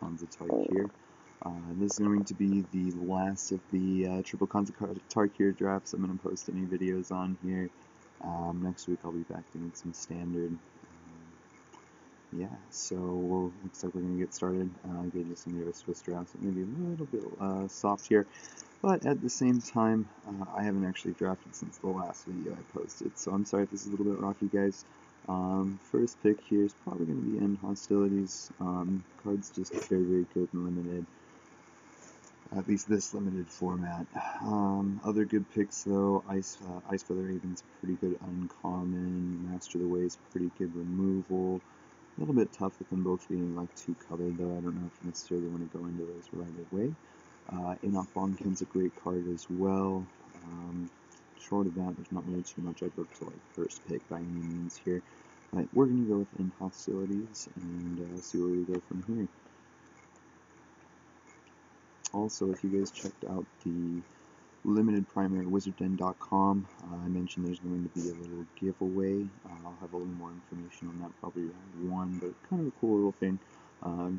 Kanza Tarkir. This is going to be the last of the triple Kanza Tarkir drafts I'm going to post any videos on here. Next week I'll be back doing some standard. Yeah, so looks like we're going to get started. Again, just going to give a Swiss draft, so maybe a little bit soft here. But at the same time, I haven't actually drafted since the last video I posted, so I'm sorry if this is a little bit rocky, guys. First pick here is probably going to be End Hostilities. Cards just very, very good and limited. At least this limited format. Other good picks though, Ice Feather Raven's pretty good uncommon. Master the Way is pretty good removal. A little bit tough with them both being like 2 colored though. I don't know if you necessarily want to go into those right away. Enoch Bonken's a great card as well. Short of that, there's not really too much I'd look to like first pick by any means here. But we're going to go with End Hostilities and see where we go from here. Also, if you guys checked out the limited primary wizardden.com, I mentioned there's going to be a little giveaway. I'll have a little more information on that probably around 1, but kind of a cool little thing.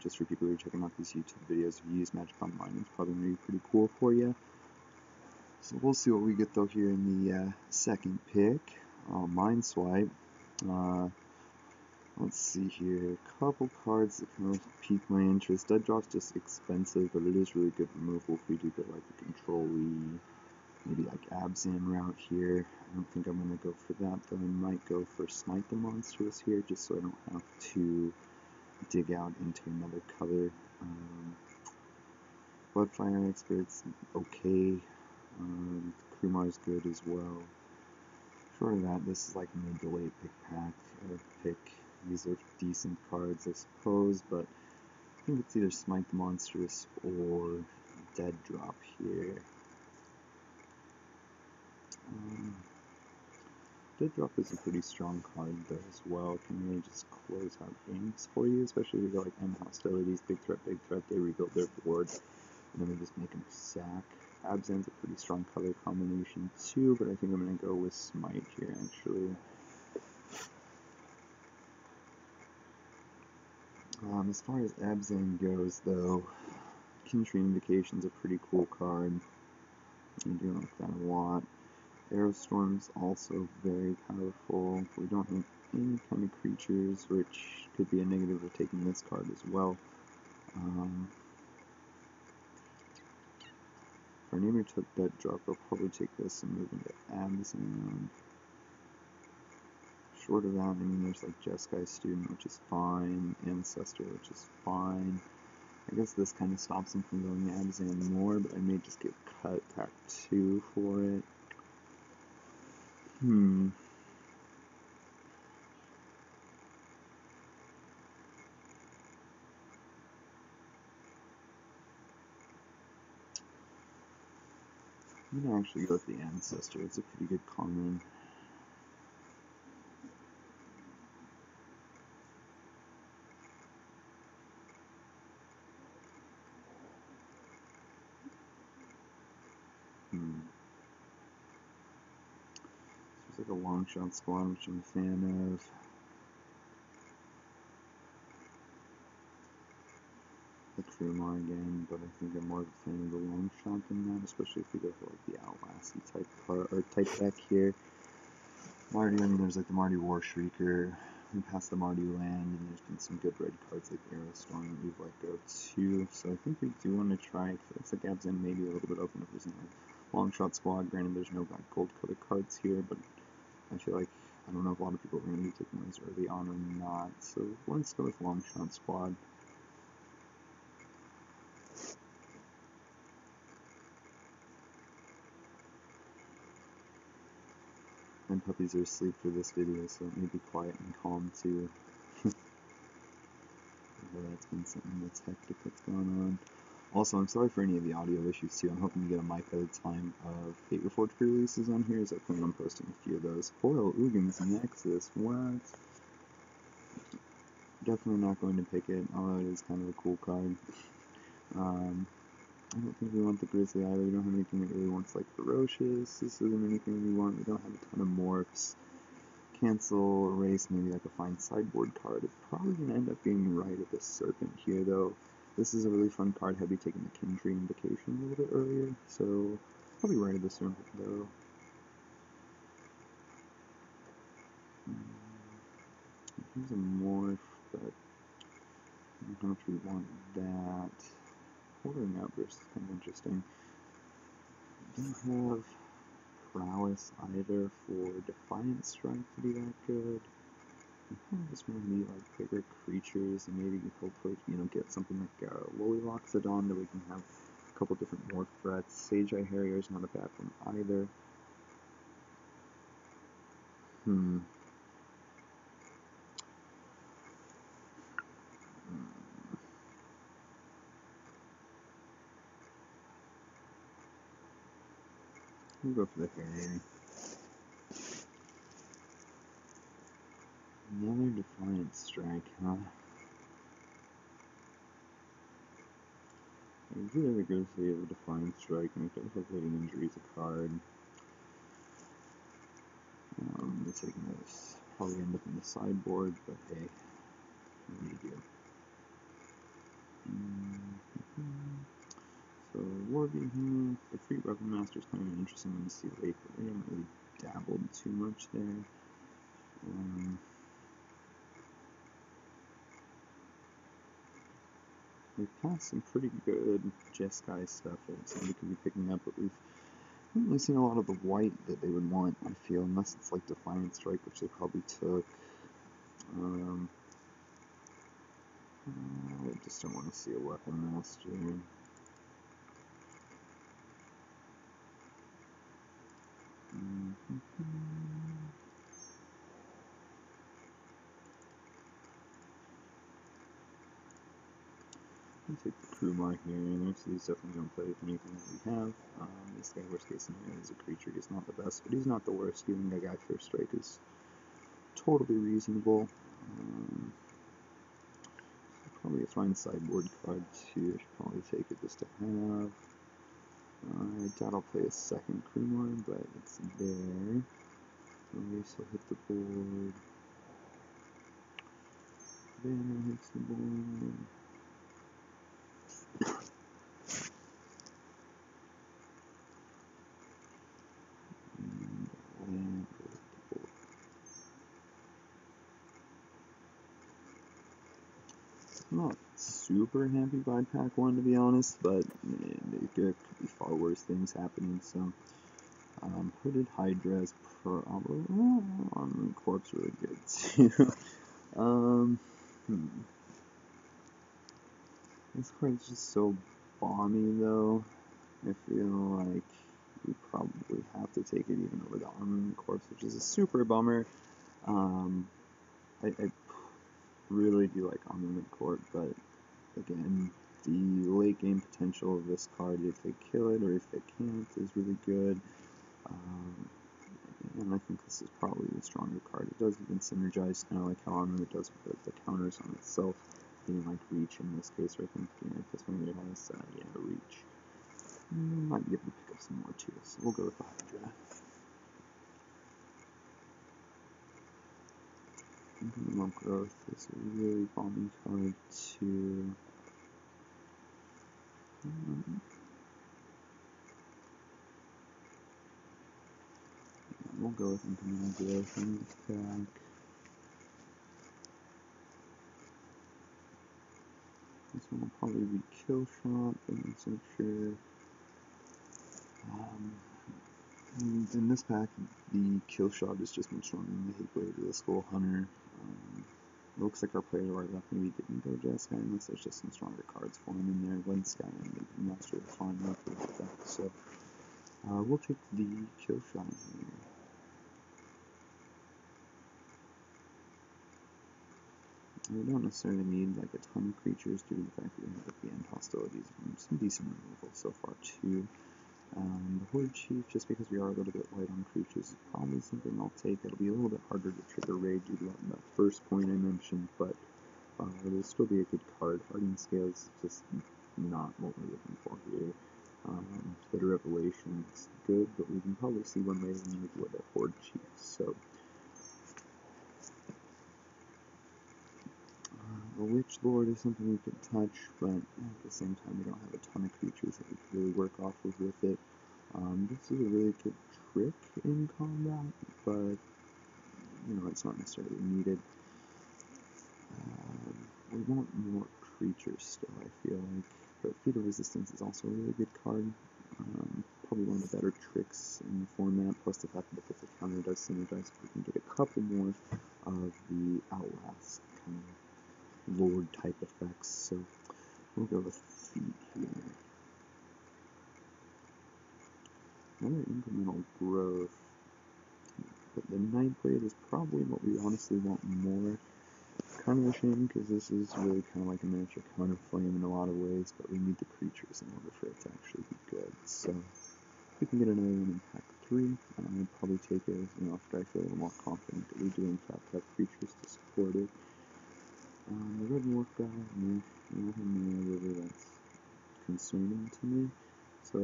Just for people who are checking out these YouTube videos. If you use Magic Online, it's probably going to be pretty cool for you. So we'll see what we get though here in the second pick. Mind Swipe. Let's see here. A couple cards that kind of pique my interest. Dead Drop's just expensive, but it is really good removal if we do get like a control-y, maybe like Abzan route here. I don't think I'm going to go for that, though I might go for Smite the Monstrous here, just so I don't have to dig out into another color. Bloodfire Expert's okay. Krumar's good as well. Short of that, this is like mid to late pick. These are decent cards, I suppose, but I think it's either Smite the Monstrous or Dead Drop here. Dead Drop is a pretty strong card though as well. It can really just close out games for you, especially if you go like End Hostilities, big threat, they rebuild their board, and then we just make them sack. Abzan's a pretty strong color combination too, but I think I'm going to go with Smite here actually. As far as Abzan goes though, Kintree Invocation's a pretty cool card. I do like that a lot. Aerostorm's also very powerful. We don't have any kind of creatures, which could be a negative for taking this card as well. If our neighbor took Dead Drop, I'll probably take this and move into Abzan. Short of that, I mean, there's like Jeskai Student, which is fine, Ancestor, which is fine. I guess this kind of stops him from going Abzan more, but I may just get cut back 2 for it. I'm going to actually go with the Ancestor. It's a pretty good common. This is like a long shot squad, which I'm a fan of. The Krumar again, but I think I'm more of a fan of the long shot than that, especially if we go for like the Outlasty type card or type deck here. Marty, I mean, there's like the Marty War Shrieker. We passed the Marty Land, and there's been some good red cards like Aerostorm that we've let go too. So I think we do want to try it. It's like Abzan maybe a little bit open if there's a long shot squad. Granted, there's no black gold color cards here, but I feel like I don't know if a lot of people are going to be taking those early on or not. So let's go with long shot squad. And puppies are asleep for this video, so it may be quiet and calm too. That's been something that's hectic that's going on. Also, I'm sorry for any of the audio issues too. I'm hoping to get a mic by the time of Fate Reforged releases on here, so I plan on posting a few of those. Foil Ugin's Nexus, what? Definitely not going to pick it, although it is kind of a cool card. I don't think we want the Grizzly either. We don't have anything that really wants like Ferocious. This isn't anything we want. We don't have a ton of morphs. Cancel, erase, maybe like a fine sideboard card. It's probably going to end up being right at the Serpent here though. This is a really fun card. Had we taken the Kin Tree Invocation a little bit earlier, so probably right this room though. Here's a morph, but I don't know how much we want that. Ordering Outburst is kind of interesting. Don't have prowess either for Defiant Strike to be that good. I kind of just want to need like bigger creatures and maybe hopefully, get something like Lollyloxodon that we can have a couple different morph threats. Sage Eye Harrier is not a bad one either. We'll go for the Harrier. Another Defiant Strike, huh? If we ever go to a Defiant Strike, and if Devastating Injury is a card, we're taking this. Probably end up in the sideboard, but hey, what do you do? So, Warby here. The Free Weapon Master is kind of an interesting one to see late, but we haven't really dabbled too much there. We've passed some pretty good Jeskai stuff that somebody could be picking up, but we haven't really seen a lot of the white that they would want, I feel, unless it's like Defiant Strike, which they probably took. I just don't want to see a Weapon Master. I'll take the Krumar here, so he's definitely going to play with anything that we have. This guy, worst case scenario, is a creature. He's not the best, but he's not the worst. Giving a guy First Strike is totally reasonable. Probably a fine sideboard card too. I should probably take it just to have. I doubt I'll play a second Krumar, but it's there. At least I'll hit the board. Banner hits the board. I'm not super happy by pack 1 to be honest, but there could be far worse things happening, so Hooded Hydra is probably Armored Corpse really good too. This card is just so bomby though. I feel like we probably have to take it even over the Armored Corpse, which is a super bummer. I really do like Armament Corp, but again, the late game potential of this card, if they kill it or if they can't, is really good. And I think this is probably the stronger card. It does even synergize, kind of like how Armament does with the counters on itself. Like Reach in this case, or I think this one here has Reach. Might be able to pick up some more too, so we'll go with the Hydra. Monk Growth is a really bombing card too. We'll go with Incremental Growth in this pack. This one will probably be Kill Shot, but let's make sure. And in this pack, the Kill Shot is just much stronger than the Hateblade or the Skull Hunter. It looks like our player right left maybe didn't go Jeskai unless there's just some stronger cards for him in there. Lensky and the Master are fine enough with that. So we'll take the Kill Shot here. We don't necessarily need like a ton of creatures due to the fact that we have at the end hostilities and some decent removal so far too. The Horde Chief, just because we are a little bit light on creatures, is probably something I'll take. It'll be a little bit harder to trigger raid due to that first point I mentioned, but it'll still be a good card. Hardening Scale is just not what we're looking for here. Bitter Revelation is good, but we can probably see one later in with a Horde Chief. So A Witch Lord is something we can touch, but at the same time we don't have a ton of creatures that we can really work off of with it. This is a really good trick in combat, but it's not necessarily needed. We want more creatures still, I feel like, but Feat of Resistance is also a really good card. Probably one of the better tricks in the format, plus the fact that if the counter does synergize, we can get a couple more of the Outlast kind of Lord type effects, so we'll go with Feat here. Another incremental growth, but the Nightblade is probably what we honestly want more. Kind of a shame, because this is really kind of like a miniature Counterflame in a lot of ways, but we need the creatures in order for it to actually be good. So we can get another one in pack 3, and I'd probably take it after I feel a little more confident that we do in fact have creatures to support it. The Red Dwarf guy, nothing really that's concerning to me. So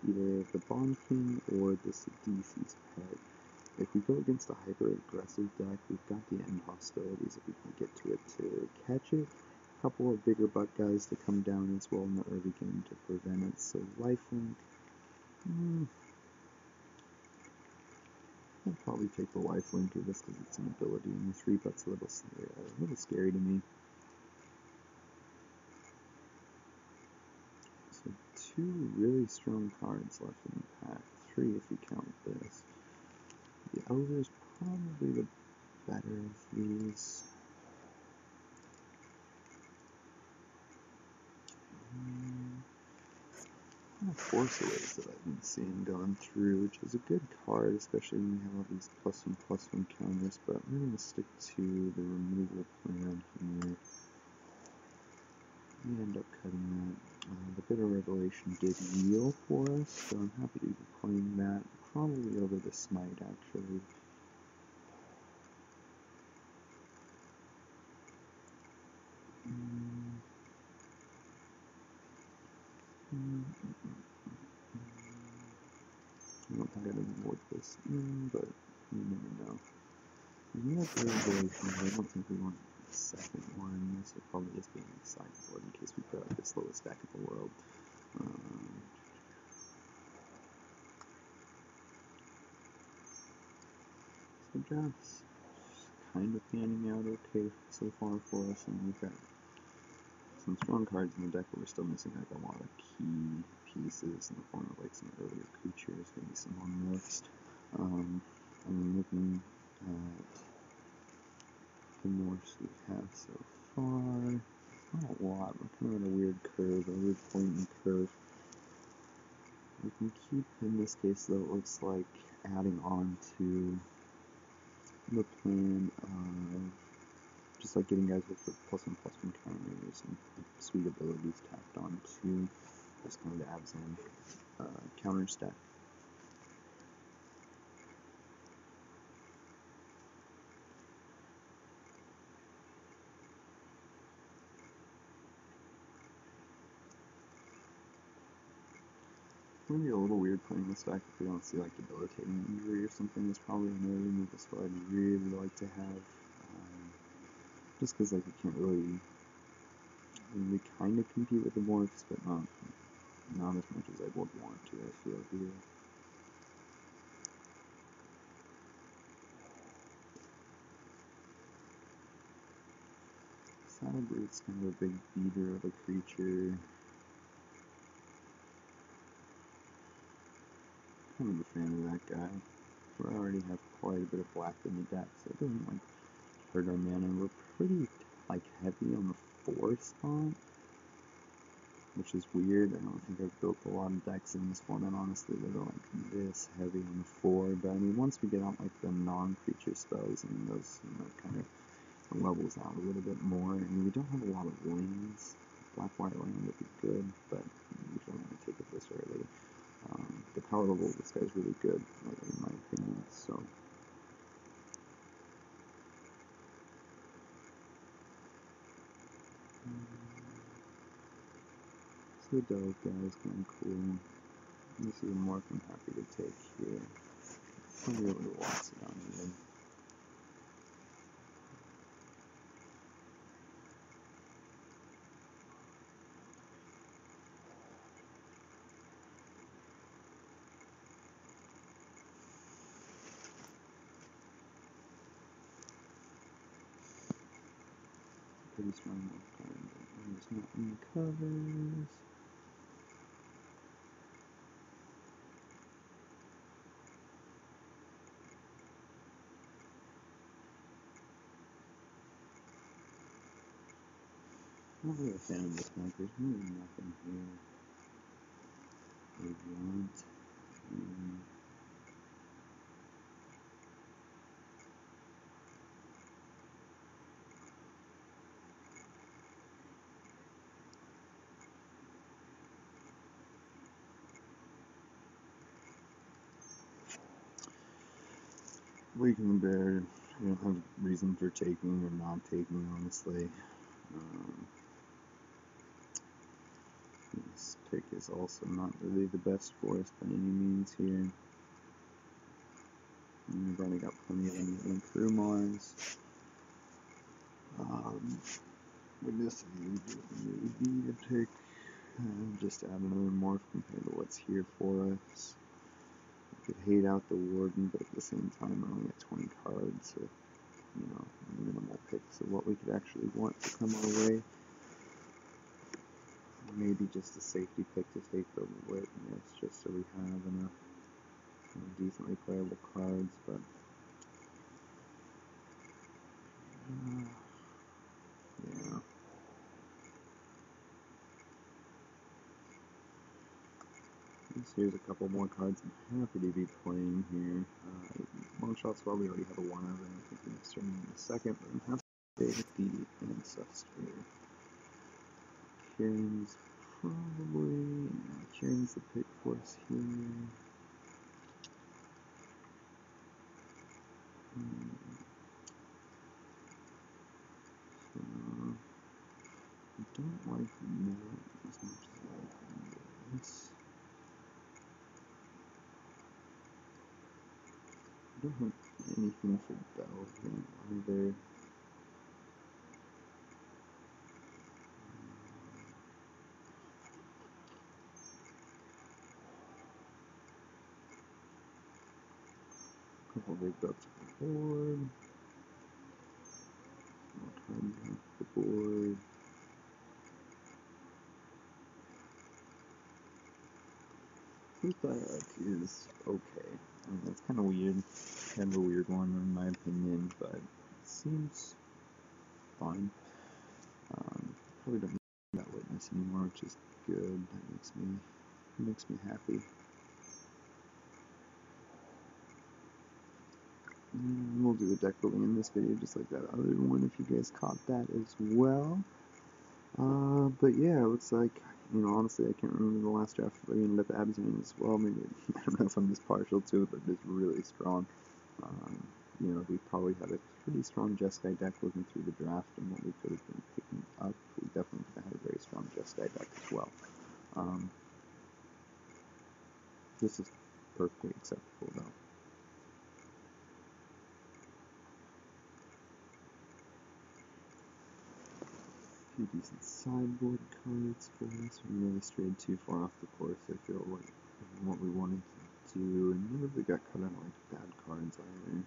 either the Bomb King or this DC's Pet. If we go against a hyper-aggressive deck, we've got the end hostilities if we can get to it to catch it. A couple of bigger butt guys to come down as well in the early game to prevent it. So lifelink, I'll probably take the lifelink just because it's an ability, and the 3-butt's a little scary to me. So 2 really strong cards left in pack 3 if you count this. The Elder is probably the better of these. Force Aways that I've been seeing going through, which is a good card, especially when you have all these +1/+1 counters, but we're going to stick to the removal plan here. We end up cutting that. The Bitter Revelation did heal for us, so I'm happy to be playing that, probably over the Smite actually. I don't think I didn't work this in, but you never know. We have the Revelation, but I don't think we want the second one, so it probably just being in the sideboard in case we put out the slowest deck in the world. So draft's kind of panning out okay so far for us, and we've got some strong cards in the deck, but we're still missing like a lot of key pieces in the form of like some earlier creatures, maybe some more morphs. I'm looking at the morphs we have so far. Not a lot. We're kind of at a weird curve, a weird point in the curve. We can keep, in this case though, it looks like adding on to the plan of just like getting guys with +1/+1 counters and sweet abilities tacked on to this kind of Abzan counter stack. It's going to be a little weird playing this deck if we don't see like debilitating injury or something. There's probably another removal spell I'd really like to have. Just because like we can't really kind of compete with the morphs, but not as much as I would want to, I feel here. Saddlebraid's kind of a big beater of a creature. Kind of a fan of that guy. We already have quite a bit of black in the deck, so it doesn't like hurt our mana. We're pretty like heavy on the 4 spot, which is weird. I don't think I've built a lot of decks in this format, honestly, that are like this heavy on the 4. But I mean, once we get out like the non-creature spells, and those kind of levels out a little bit more. I mean, we don't have a lot of lanes. Black white lane would be good, but we don't want to take it this early. The power level of this guy is really good, in my opinion. So. The dog guy is kind of cool. This is a morph I'm happy to take here. I'll be able to watch it on here. pretty strong wolf card, but there's not any covers. Not really a fan of this deck. There's really nothing here I want. Weaken the bear. You don't have reason for taking or not taking, honestly. This pick is also not really the best for us by any means here. We've already got plenty of enabling crew Mars. This would be a pick just to add another morph compared to what's here for us. We could hate out the Warden, but at the same time we're only at 20 cards, so, you know, minimal picks of what we could actually want to come our way. Maybe just a safety pick to take the Witness, just so we have enough decently playable cards, but yeah. Here's a couple more cards I'm happy to be playing here. Long shots, well, we already have a one of them. I think we next turn in a second, but I'm happy to stay with the Ancestor. Kieran's probably... Yeah, Kieran's the pick for us here. So, I don't like that as much as I like this. I don't have anything for Belgium either. Couple big bucks on the board. More cards off the board. This dialogue is okay. I mean, it's kind of weird. Kind of a weird one in my opinion, but it seems fine. Probably don't need that Witness anymore, which is good. That makes me happy. And we'll do a deck building in this video just like that other one if you guys caught that as well. But yeah, it looks like, you know, honestly, I can't remember the last draft if I ended up absent as well. Maybe, I don't know if I'm just partial to it, but it's really strong. You know, we probably had a pretty strong Jeskai deck looking through the draft and what we could have been picking up. We definitely could have had a very strong Jeskai deck as well. This is perfectly acceptable, though. Few decent sideboard cards for us. We really strayed too far off the course, I feel like, what we wanted to do, and none of it got cut out like bad cards either.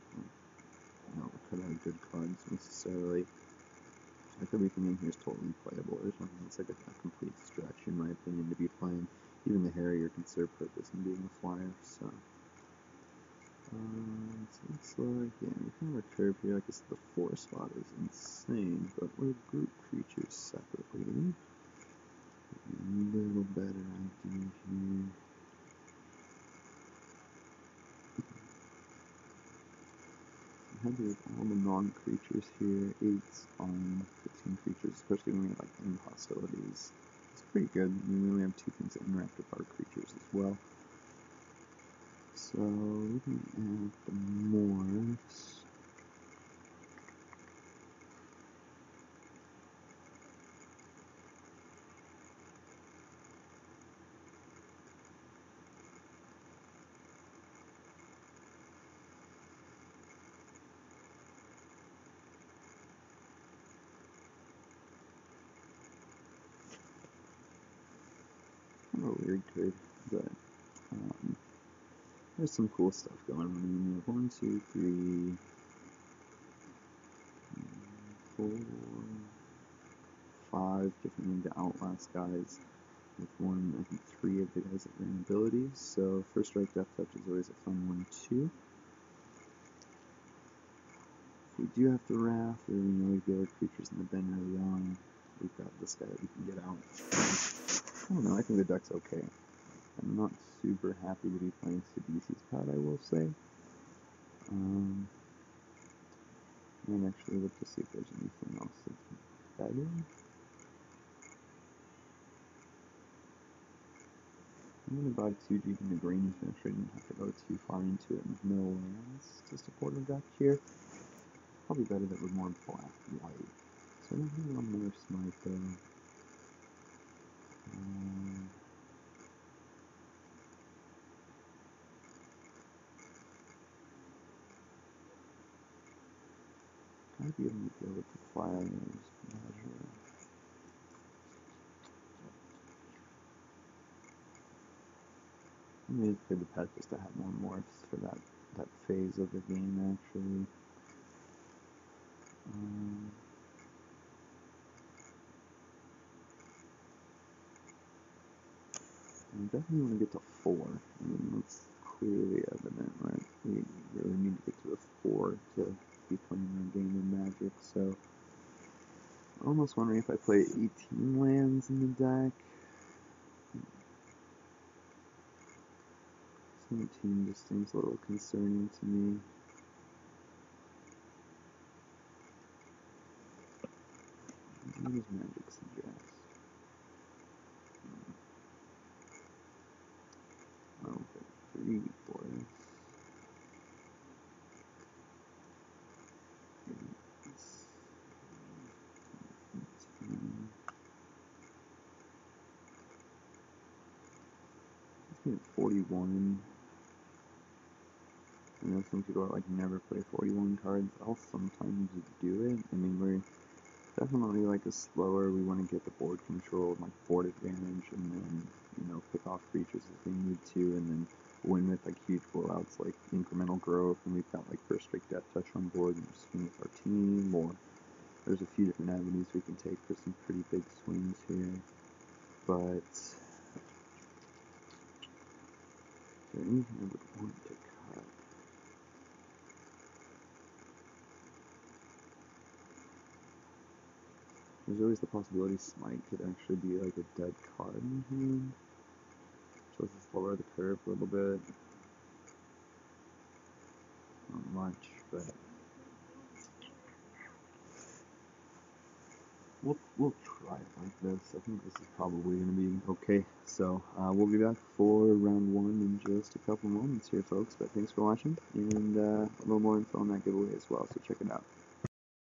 You know, we cut out good cards necessarily. Like everything in here is totally playable. There's nothing that's like a complete stretch, in my opinion, to be playing. Even the Harrier can serve purpose in being a flyer, so. It looks like, yeah, we kind of a curve here. I guess the 4 spot is insane, but we'll group creatures separately. A little better idea here. I had to have all the non-creatures here, 8s on 15 creatures, especially when we have like end hostilities. It's pretty good. I mean, we only have 2 things that interact with our creatures as well. So, looking at the morphs. Kind of a weird card, but there's some cool stuff going on. I mean, we have 1, 2, 3, 4. 5 different to Outlast guys. With one, I think 3 of the guys that ran abilities. So First Strike Death Touch is always a fun one too. If we do have to wrath, or we know the other creatures in the bin early on, we've got this guy that we can get out. I don't know, I think the deck's okay. I'm not super happy to be playing Sidisi's pad, I will say. And actually look to see if there's anything else that's better. I'm going to buy 2 deep in the green to make sure I didn't have to go too far into it with no lands to support our deck here. Probably better that we're more black-white. So I don't think I'm more smart though. I'd be able to go with the flyers. I may have played the pet just to have more morphs for that phase of the game, actually. I definitely want to get to 4. I mean, that's clearly evident, right? We really need to get to a 4 to be playing our game in Magic, so I'm almost wondering if I play 18 lands in the deck. 17 just seems a little concerning to me. What does Magic suggest? Oh, okay, 3 for us. Let's get 41. I know some people like never play 41 cards. I'll sometimes do it. I mean, we're definitely like a slower. We want to get the board control, like board advantage, and then pick off creatures if we need to, and then win with like huge blowouts like incremental growth. And we've got like First Strike Death Touch on board and swing with our team. Or there's a few different avenues we can take for some pretty big swings here. But is there anything I would want to cut? There's always the possibility Smite could actually be like a dead card in hand. So let's just lower the curve a little bit. Not much, but we'll try it like this. I think this is probably going to be okay. So we'll be back for round 1 in just a couple moments here, folks. But thanks for watching, and a little more info on that giveaway as well. So check it out.